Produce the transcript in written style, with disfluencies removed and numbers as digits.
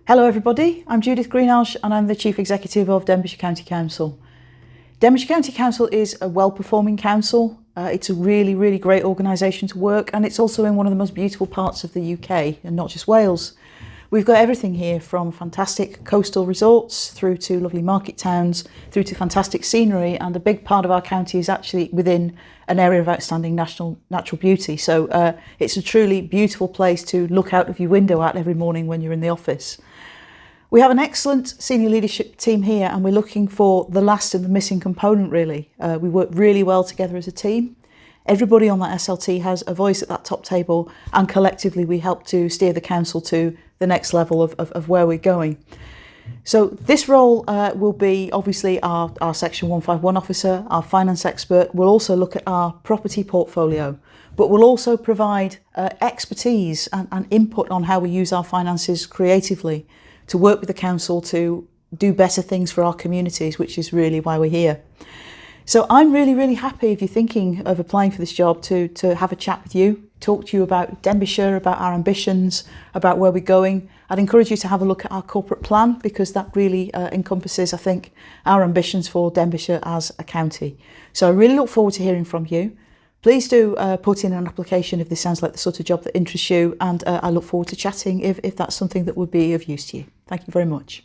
Hello everybody, I'm Judith Greenhalgh and I'm the Chief Executive of Denbighshire County Council. Denbighshire County Council is a well-performing council. It's a really great organisation to work, and it's also in one of the most beautiful parts of the UK and not just Wales. We've got everything here from fantastic coastal resorts through to lovely market towns, through to fantastic scenery, and a big part of our county is actually within an area of outstanding natural beauty. So it's a truly beautiful place to look out of your window at every morning when you're in the office. We have an excellent senior leadership team here, and we're looking for the last and the missing component really. We work really well together as a team. Everybody on that SLT has a voice at that top table, and collectively we help to steer the council to the next level of where we're going. So this role will be obviously our Section 151 officer, our finance expert. We'll also look at our property portfolio, but we'll also provide expertise and input on how we use our finances creatively to work with the council to do better things for our communities, which is really why we're here. So I'm really happy, if you're thinking of applying for this job, to have a chat with you, talk to you about Denbighshire, about our ambitions, about where we're going. I'd encourage you to have a look at our corporate plan, because that really encompasses, I think, our ambitions for Denbighshire as a county. So I really look forward to hearing from you. Please do put in an application if this sounds like the sort of job that interests you, and I look forward to chatting if that's something that would be of use to you. Thank you very much.